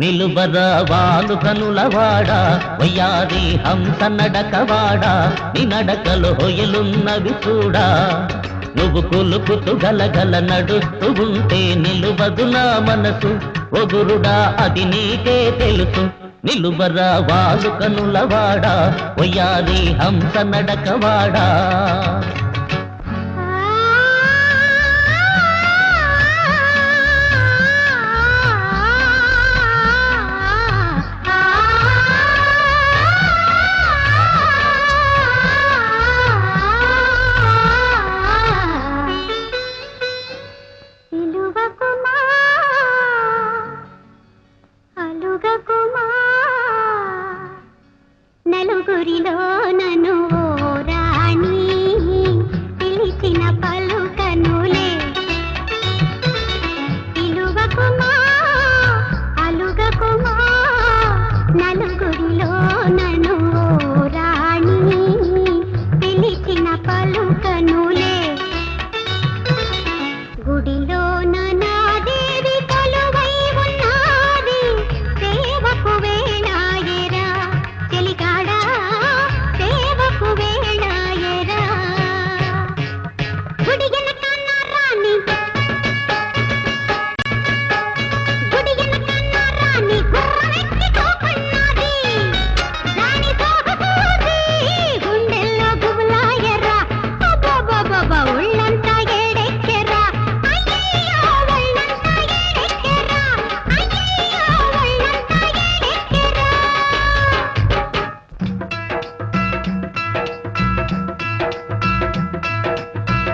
నిలుబరా వాలు కనులవాడా వయ్యారి హంస నడకవాడా నీ నడకలు హొయలున్నవి చూడా నువ్వు కులుకుతూ గలగల నడుస్తూ ఉంటే నిలువదు నా మనసు ఒగురుడా అది నీకే తెలుసు నిలుబరా వాలు కనులవాడా వయ్యారి హంస నడకవాడా నలుగురిలో నన్ను రాణి పిలిచిన పలుకనులే పిలువకుమా అలుగకుమా నలుగురిలో నన్ను రాణి పిలిచిన పలుకనులే గుడిలో నా దేవి కొలువై ఉన్నది సేవకు వేళాయరా చెలికాడా సేవకు వేళాయరా గుడి వెనక నా రాణి గుడి వెనక నా రాణి గుర్రెక్కి కోపన్నది రాణి సోహసూది గుండెల్లో గుబులాయరా అబ్బబ్బబ్బబ్బ ఉళ్ళంతా ఏడెక్కెరా అయ్యయ్యో ఒళ్ళంతా ఏడెక్కెరా అయ్యయ్యో ఒళ్ళంతా ఏడెక్కెరా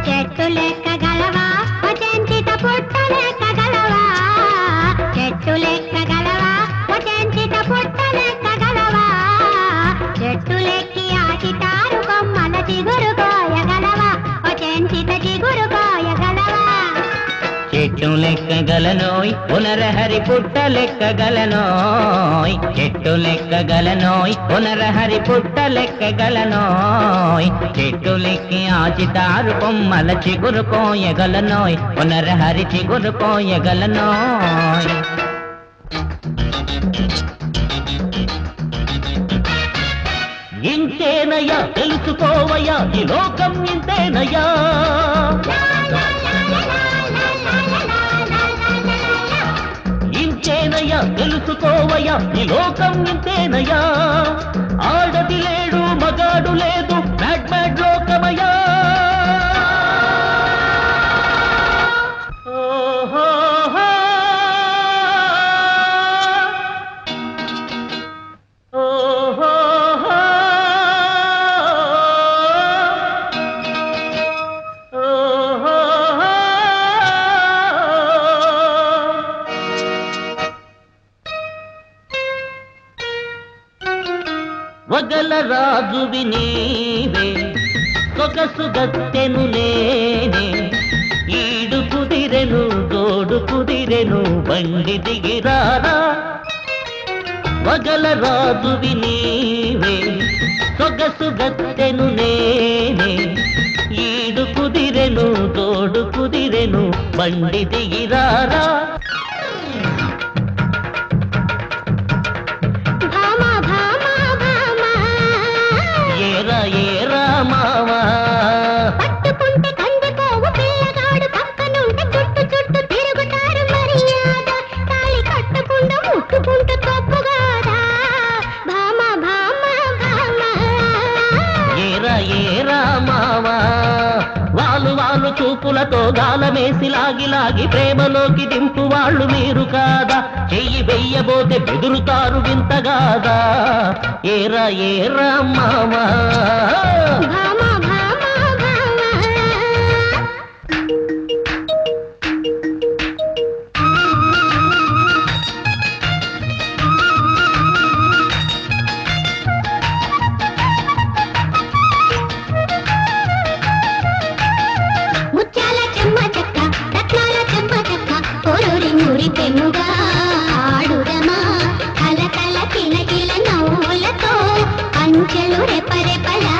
చెట్టు లెక్కగలవా వచంచిత పుట్ట లెక్కగలవా చెట్టు లెక్కగలవా వచంచిత పుట్ట లెక్కగలవా చెట్టు లెక్కి ఆచితారు కొమ్మల చిగురు కోయగలవా వచంచిత చిగురు కోయగలవా చెట్టు లెక్కగలనోయ్ పునరహరి పుట్ట లెక్కగలనోయ్ చెట్టు లెక్కగలనోయ్ పునరహరి పుట్ట లెక్కగలనోయ్ చెట్టు లెక్కి ఆచితారు కొమ్మల చిగురు కోయగలనోయ్ పునరహరి చిగురు కోయగలనోయ్ ఇంతేనయ్యా తెలుసుకోవయ్యా ఈ లోకం ఇంతేనయ్యా ఇంతేనయ్యా తెలుసుకోవయ్యా ఈ లోకం ఇంతేనయ్యా ఆడది లేడు మగాడు లేదు బ్యాడ్ బ్యాడ్ లోకమయ్యా వగల రాజువి నీవే సొగసు గత్తెను నేనే ఈడు కుదిరెను తోడు కుదిరెను బండి దిగిరారా వగల రాజువి నీవే సొగసు గత్తెను నేనే ఈడు కుదిరెను తోడు కుదిరెను బండి దిగిరారా ఏరా మావా పట్టుకుంటే కందిపోవు పిల్లగాడు పక్కనుంటే చుట్టు చుట్టు తిరుగుతారు మర్యాద తాళి కట్టకుండా ముట్టుకుంటూ తప్పుగాదా భామ భామ భామ ఏరా మావా వాలు వాలు చూపులతో గాలమేసి లాగి లాగి ప్రేమలోకి దింపు వాళ్ళు మీరు కాదా చెయ్యి వెయ్యబోతే బెదురుతారు వింతగాదా ఏరా మావా భామ భామ భామ ముత్యాల చెమ్మ చెక్క రత్నాల చెమ్మ చెక్క కోరూరి నూరి పెముగా ఆడుదమా కల కల కిల కిల నవ్వులతో అంచెలు రెపరెపలా